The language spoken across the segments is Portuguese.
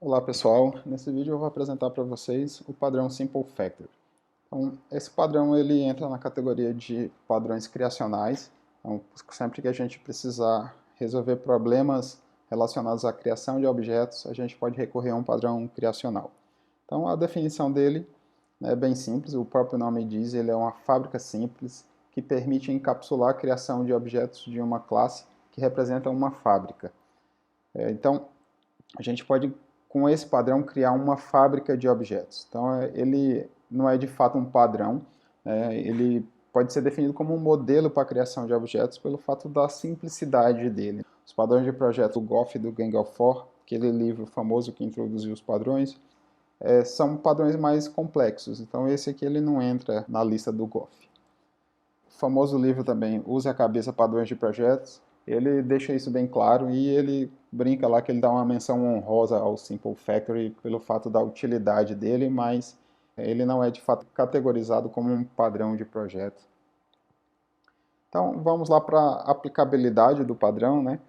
Olá pessoal, nesse vídeo eu vou apresentar para vocês o padrão Simple Factor. Então, esse padrão ele entra na categoria de padrões criacionais. Então, sempre que a gente precisar resolver problemas relacionados à criação de objetos, a gente pode recorrer a um padrão criacional. Então, a definição dele é bem simples, o próprio nome diz, ele é uma fábrica simples que permite encapsular a criação de objetos de uma classe que representa uma fábrica. Então, a gente pode, com esse padrão, criar uma fábrica de objetos. Então, ele não é de fato um padrão, ele pode ser definido como um modelo para a criação de objetos pelo fato da simplicidade dele. Os padrões de projeto do Goff e do Gang of Four, aquele livro famoso que introduziu os padrões, são padrões mais complexos. Então, esse aqui ele não entra na lista do Goff. O famoso livro também, Use a Cabeça Padrões de Projetos, ele deixa isso bem claro e ele brinca lá que ele dá uma menção honrosa ao Simple Factory pelo fato da utilidade dele, mas ele não é de fato categorizado como um padrão de projeto. Então vamos lá para a aplicabilidade do padrão, né?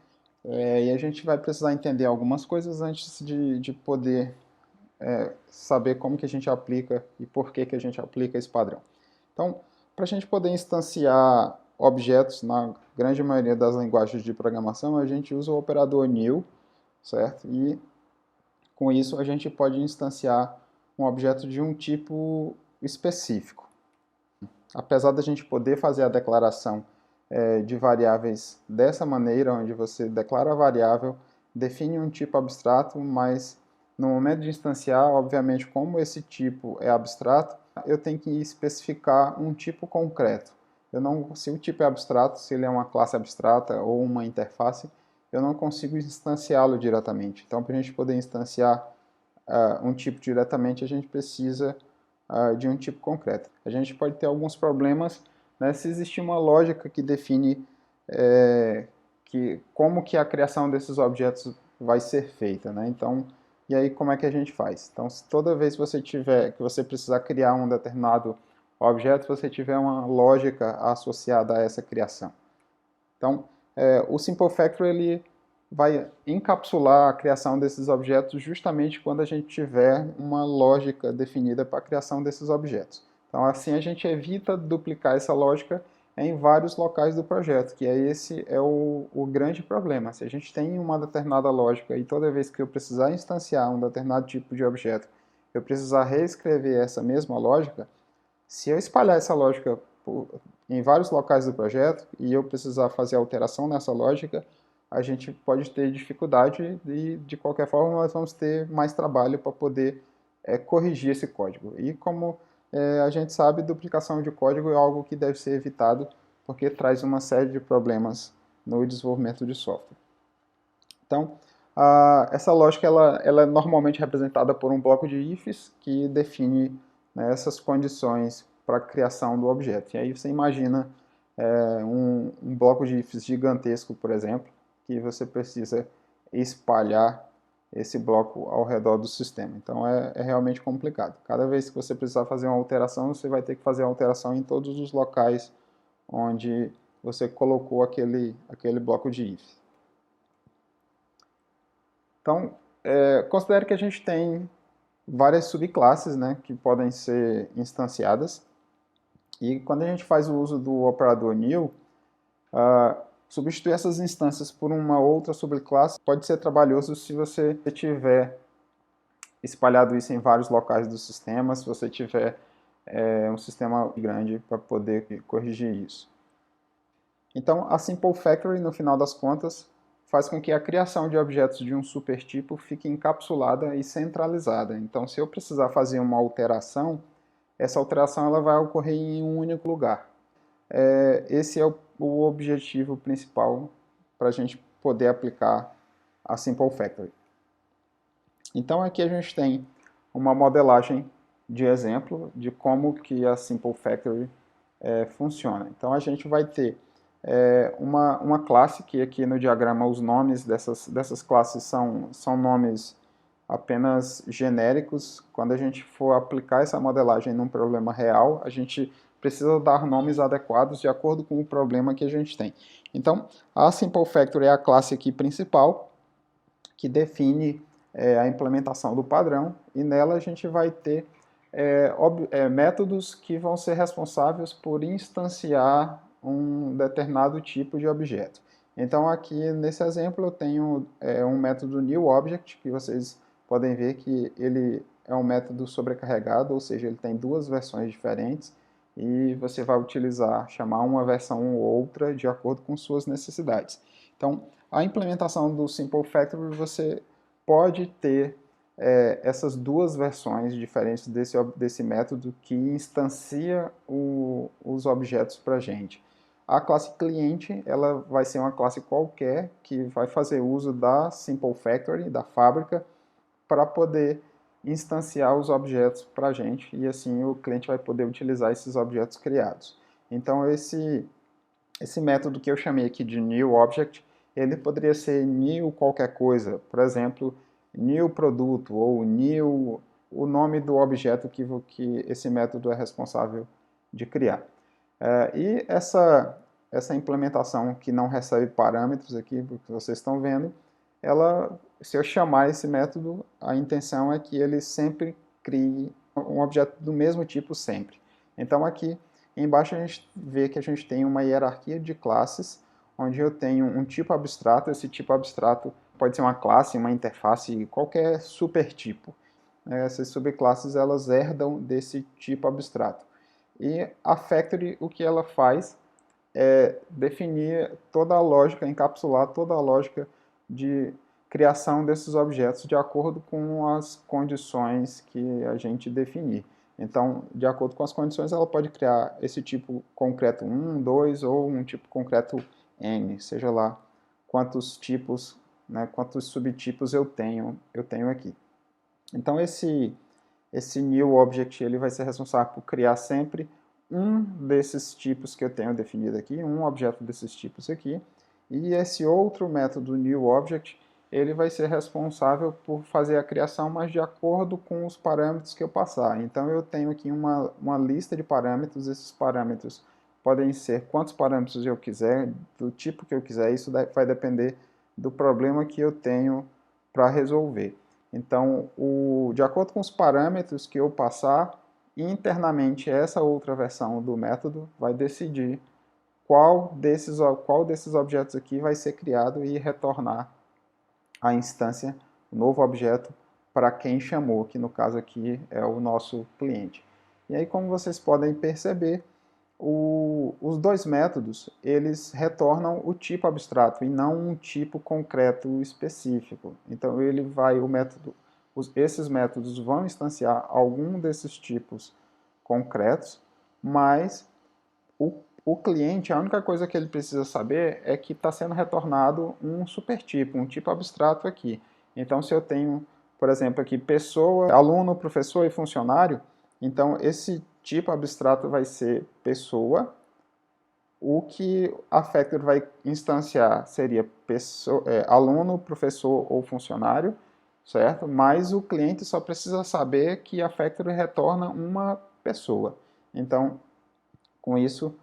E a gente vai precisar entender algumas coisas antes de poder saber como que a gente aplica e por que a gente aplica esse padrão. Então, para a gente poder instanciar objetos na grande maioria das linguagens de programação, a gente usa o operador new, certo? E com isso a gente pode instanciar um objeto de um tipo específico. Apesar da gente poder fazer a declaração de variáveis dessa maneira, onde você declara a variável, define um tipo abstrato, mas no momento de instanciar, obviamente, como esse tipo é abstrato, eu tenho que especificar um tipo concreto. Se o tipo é abstrato, se ele é uma classe abstrata ou uma interface, eu não consigo instanciá-lo diretamente. Então, para a gente poder instanciar um tipo diretamente, a gente precisa de um tipo concreto. A gente pode ter alguns problemas, né, se existir uma lógica que define como que a criação desses objetos vai ser feita, né? Então, e aí como é que a gente faz? Então, se toda vez que você precisar criar um determinado objeto, você tiver uma lógica associada a essa criação. Então, o Simple Factor ele vai encapsular a criação desses objetos justamente quando a gente tiver uma lógica definida para a criação desses objetos. Então, assim a gente evita duplicar essa lógica em vários locais do projeto, que esse é o grande problema. Se a gente tem uma determinada lógica e toda vez que eu precisar instanciar um determinado tipo de objeto, eu precisar reescrever essa mesma lógica, se eu espalhar essa lógica em vários locais do projeto e eu precisar fazer alteração nessa lógica, a gente pode ter dificuldade e, de qualquer forma, nós vamos ter mais trabalho para poder corrigir esse código. E como a gente sabe, duplicação de código é algo que deve ser evitado porque traz uma série de problemas no desenvolvimento de software. Então, essa lógica ela é normalmente representada por um bloco de ifs que define, né, essas condições para a criação do objeto. E aí você imagina um bloco de ifs gigantesco, por exemplo, que você precisa espalhar esse bloco ao redor do sistema. Então é realmente complicado. Cada vez que você precisar fazer uma alteração, você vai ter que fazer a alteração em todos os locais onde você colocou aquele bloco de ifs. Então, considere que a gente tem várias subclasses, né, que podem ser instanciadas. E quando a gente faz o uso do operador new, substituir essas instâncias por uma outra subclasse pode ser trabalhoso se você tiver espalhado isso em vários locais do sistema, se você tiver um sistema grande para poder corrigir isso. Então, a Simple Factory, no final das contas, faz com que a criação de objetos de um supertipo fique encapsulada e centralizada. Então, se eu precisar fazer uma alteração, essa alteração ela vai ocorrer em um único lugar. Esse é o objetivo principal para a gente poder aplicar a Simple Factory. Então, aqui a gente tem uma modelagem de exemplo de como que a Simple Factory funciona. Então, a gente vai ter uma classe, que aqui no diagrama os nomes dessas classes são nomes apenas genéricos. Quando a gente for aplicar essa modelagem num problema real, a gente precisa dar nomes adequados de acordo com o problema que a gente tem. Então, a Simple Factory é a classe aqui principal, que define a implementação do padrão, e nela a gente vai ter métodos que vão ser responsáveis por instanciar um determinado tipo de objeto. Então aqui nesse exemplo eu tenho um método newObject, que vocês podem ver que ele é um método sobrecarregado, ou seja, ele tem duas versões diferentes, e você vai chamar uma versão ou outra de acordo com suas necessidades. Então, a implementação do Simple Factory, você pode ter essas duas versões diferentes desse método que instancia os objetos para a gente. A classe cliente, ela vai ser uma classe qualquer que vai fazer uso da Simple Factory, da fábrica, para poder instanciar os objetos para a gente, e assim o cliente vai poder utilizar esses objetos criados. Então esse método que eu chamei aqui de newObject, ele poderia ser new qualquer coisa, por exemplo, new produto ou new o nome do objeto que esse método é responsável de criar. E essa implementação que não recebe parâmetros aqui, que vocês estão vendo, se eu chamar esse método, a intenção é que ele sempre crie um objeto do mesmo tipo sempre. Então aqui embaixo a gente vê que a gente tem uma hierarquia de classes, onde eu tenho um tipo abstrato. Esse tipo abstrato pode ser uma classe, uma interface, qualquer supertipo. Essas subclasses elas herdam desse tipo abstrato. E a Factory, o que ela faz é definir toda a lógica, encapsular toda a lógica de criação desses objetos de acordo com as condições que a gente definir. Então, de acordo com as condições, ela pode criar esse tipo concreto 1, 2 ou um tipo concreto N, seja lá quantos tipos, né, quantos subtipos eu tenho aqui. Então, esse newObject ele vai ser responsável por criar sempre um desses tipos que eu tenho definido aqui, um objeto desses tipos aqui, e esse outro método newObject ele vai ser responsável por fazer a criação, mas de acordo com os parâmetros que eu passar. Então eu tenho aqui uma lista de parâmetros, esses parâmetros podem ser quantos parâmetros eu quiser, do tipo que eu quiser, isso vai depender do problema que eu tenho para resolver. Então, de acordo com os parâmetros que eu passar, internamente essa outra versão do método vai decidir qual desses objetos aqui vai ser criado e retornar a instância, o novo objeto, para quem chamou, que no caso aqui é o nosso cliente. E aí, como vocês podem perceber, os dois métodos, eles retornam o tipo abstrato e não um tipo concreto específico. Então, esses métodos vão instanciar algum desses tipos concretos, mas o cliente, a única coisa que ele precisa saber é que está sendo retornado um supertipo, um tipo abstrato aqui. Então, se eu tenho, por exemplo, aqui pessoa, aluno, professor e funcionário, então esse tipo abstrato vai ser pessoa. O que a Factory vai instanciar seria aluno, professor ou funcionário, certo? Mas o cliente só precisa saber que a Factory retorna uma pessoa. Então, com isso,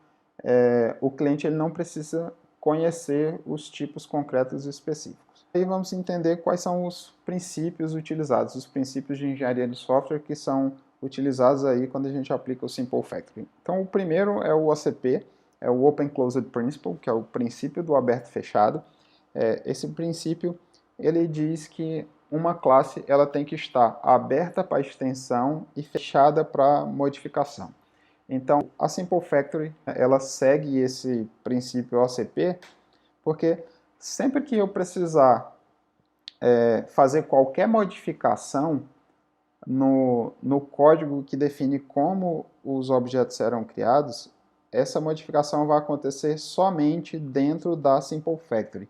o cliente ele não precisa conhecer os tipos concretos específicos. Aí vamos entender quais são os princípios utilizados, os princípios de engenharia de software que são utilizados aí quando a gente aplica o Simple Factory. Então, o primeiro é o OCP, é o Open Closed Principle, que é o princípio do aberto e fechado. Esse princípio ele diz que uma classe ela tem que estar aberta para extensão e fechada para modificação. Então, a Simple Factory, ela segue esse princípio OCP, porque sempre que eu precisar fazer qualquer modificação no código que define como os objetos serão criados, essa modificação vai acontecer somente dentro da Simple Factory.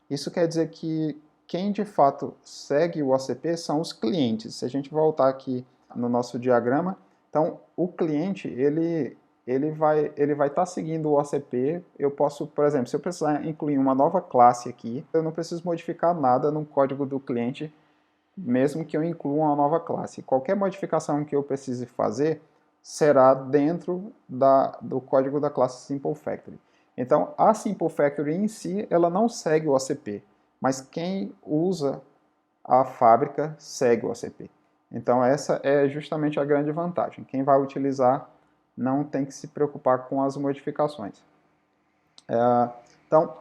Isso quer dizer que quem de fato segue o OCP são os clientes. Se a gente voltar aqui no nosso diagrama, então o cliente ele vai estar seguindo o OCP. Eu posso, por exemplo, se eu precisar incluir uma nova classe aqui, eu não preciso modificar nada no código do cliente, mesmo que eu inclua uma nova classe. Qualquer modificação que eu precise fazer será dentro do código da classe Simple Factory. Então, a Simple Factory em si, ela não segue o OCP, mas quem usa a fábrica segue o OCP. Então essa é justamente a grande vantagem. Quem vai utilizar não tem que se preocupar com as modificações. Então,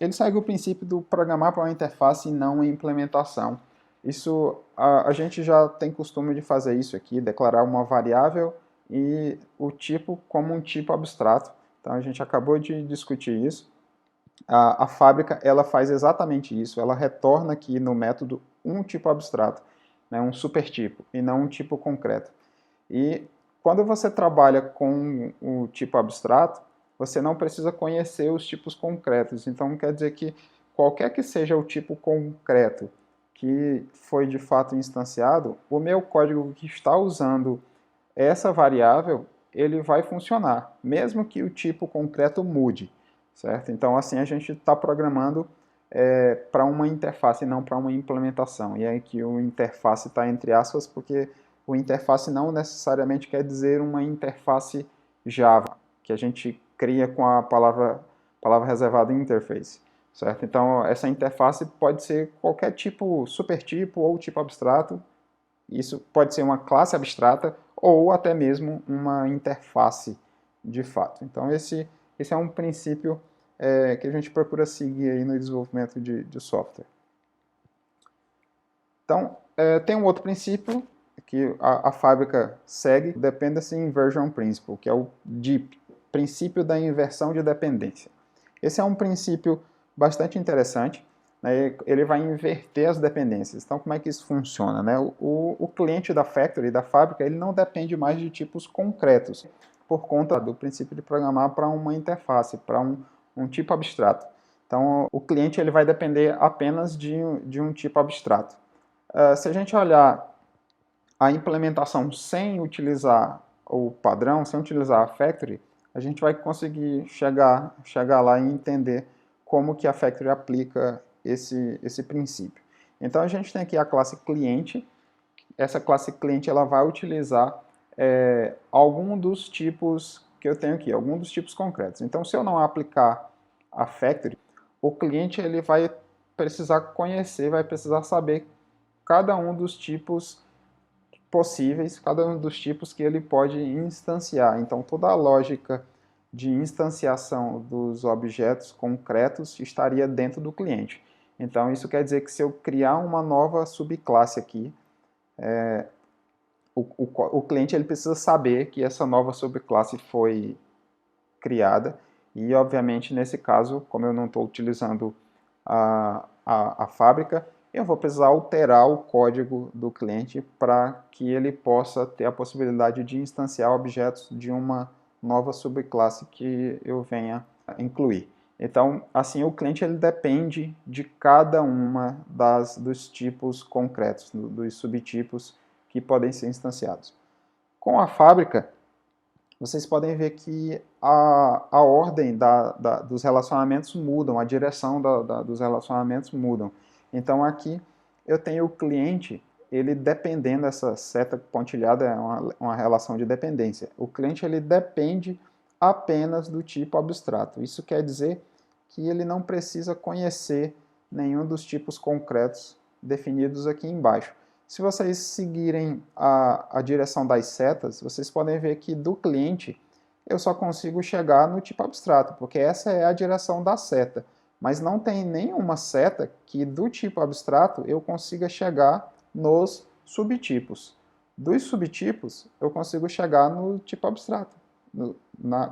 ele segue o princípio do programar para uma interface e não uma implementação. Isso, a gente já tem costume de fazer isso aqui, declarar uma variável e o tipo como um tipo abstrato. Então a gente acabou de discutir isso. A fábrica ela faz exatamente isso, ela retorna aqui no método um tipo abstrato, né, um supertipo, e não um tipo concreto. E quando você trabalha com o tipo abstrato, você não precisa conhecer os tipos concretos. Então quer dizer que qualquer que seja o tipo concreto que foi de fato instanciado, o meu código que está usando essa variável, ele vai funcionar, mesmo que o tipo concreto mude, certo? Então assim a gente está programando para uma interface e não para uma implementação. E é que o interface está entre aspas, porque o interface não necessariamente quer dizer uma interface Java, que a gente cria com a palavra reservada interface, certo? Então essa interface pode ser qualquer tipo, supertipo ou tipo abstrato. Isso pode ser uma classe abstrata ou até mesmo uma interface de fato. Então esse é um princípio que a gente procura seguir aí no desenvolvimento de software. Então, tem um outro princípio que a fábrica segue, Dependency Inversion Principle, que é o DIP, princípio da inversão de dependência. Esse é um princípio bastante interessante, né? Ele vai inverter as dependências. Então, como é que isso funciona, né? O cliente da factory, da fábrica, ele não depende mais de tipos concretos, por conta do princípio de programar para uma interface, para um tipo abstrato. Então, o cliente ele vai depender apenas de um tipo abstrato. Se a gente olhar a implementação sem utilizar o padrão, sem utilizar a factory, a gente vai conseguir chegar lá e entender como que a factory aplica esse princípio. Então a gente tem aqui a classe cliente. Essa classe cliente ela vai utilizar algum dos tipos que eu tenho aqui, algum dos tipos concretos. Então se eu não aplicar a factory, o cliente ele vai precisar conhecer, vai precisar saber cada um dos tipos possíveis, cada um dos tipos que ele pode instanciar. Então, toda a lógica de instanciação dos objetos concretos estaria dentro do cliente. Então, isso quer dizer que se eu criar uma nova subclasse aqui, o cliente ele precisa saber que essa nova subclasse foi criada e, obviamente, nesse caso, como eu não estou utilizando a fábrica, eu vou precisar alterar o código do cliente para que ele possa ter a possibilidade de instanciar objetos de uma nova subclasse que eu venha incluir. Então, assim, o cliente ele depende de cada uma dos tipos concretos, dos subtipos que podem ser instanciados. Com a fábrica, vocês podem ver que a ordem dos relacionamentos mudam, a direção dos relacionamentos mudam. Então aqui eu tenho o cliente, ele dependendo, essa seta pontilhada é uma relação de dependência. O cliente ele depende apenas do tipo abstrato. Isso quer dizer que ele não precisa conhecer nenhum dos tipos concretos definidos aqui embaixo. Se vocês seguirem a direção das setas, vocês podem ver que do cliente eu só consigo chegar no tipo abstrato, porque essa é a direção da seta. Mas não tem nenhuma seta que do tipo abstrato eu consiga chegar nos subtipos. Dos subtipos eu consigo chegar no tipo abstrato,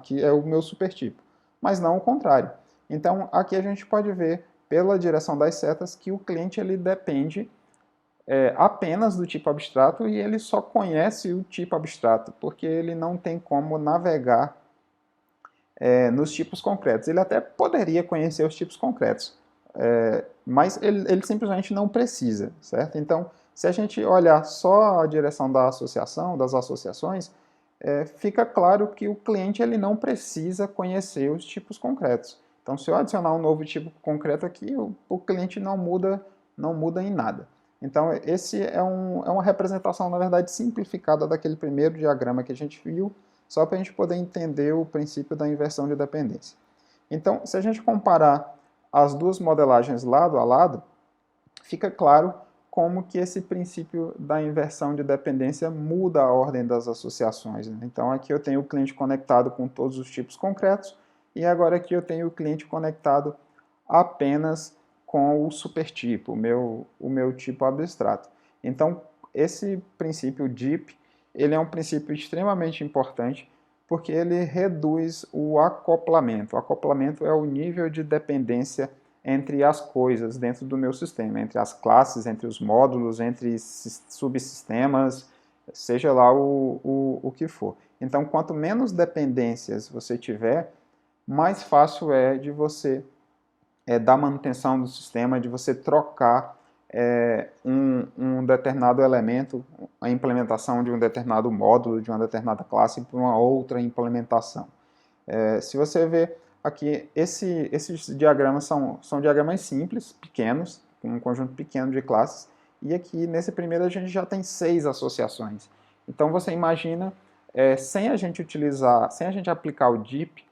que é o meu supertipo, mas não o contrário. Então aqui a gente pode ver pela direção das setas que o cliente ele depende apenas do tipo abstrato e ele só conhece o tipo abstrato, porque ele não tem como navegar nos tipos concretos. Ele até poderia conhecer os tipos concretos, mas ele simplesmente não precisa, certo? Então, se a gente olhar só a direção da associação, das associações, fica claro que o cliente ele não precisa conhecer os tipos concretos. Então, se eu adicionar um novo tipo concreto aqui, o cliente não muda em nada. Então, esse é uma representação, na verdade, simplificada daquele primeiro diagrama que a gente viu, só para a gente poder entender o princípio da inversão de dependência. Então, se a gente comparar as duas modelagens lado a lado, fica claro como que esse princípio da inversão de dependência muda a ordem das associações, né? Então aqui eu tenho o cliente conectado com todos os tipos concretos, e agora aqui eu tenho o cliente conectado apenas com o supertipo, o meu tipo abstrato. Então esse princípio DEEP, ele é um princípio extremamente importante, porque ele reduz o acoplamento. O acoplamento é o nível de dependência entre as coisas dentro do meu sistema, entre as classes, entre os módulos, entre subsistemas, seja lá o que for. Então, quanto menos dependências você tiver, mais fácil é de você dar manutenção do sistema, de você trocar um determinado elemento, a implementação de um determinado módulo, de uma determinada classe, para uma outra implementação. Se você ver aqui, esses diagramas são diagramas simples, pequenos, com um conjunto pequeno de classes, e aqui nesse primeiro a gente já tem 6 associações. Então você imagina, sem a gente aplicar o DEEP,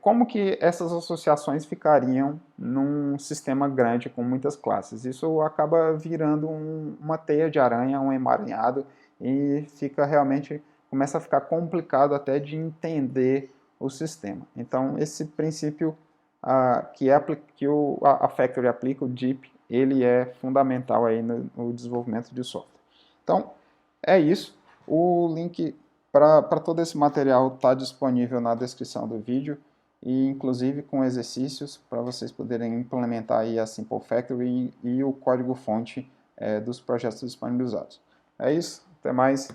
como que essas associações ficariam num sistema grande com muitas classes? Isso acaba virando uma teia de aranha, um emaranhado, e começa a ficar complicado até de entender o sistema. Então, esse princípio que a Factory aplica, o DEEP, ele é fundamental aí no desenvolvimento de software. Então, é isso. O link para todo esse material está disponível na descrição do vídeo, e inclusive com exercícios para vocês poderem implementar aí a Simple Factory e o código-fonte dos projetos disponibilizados. É isso, até mais.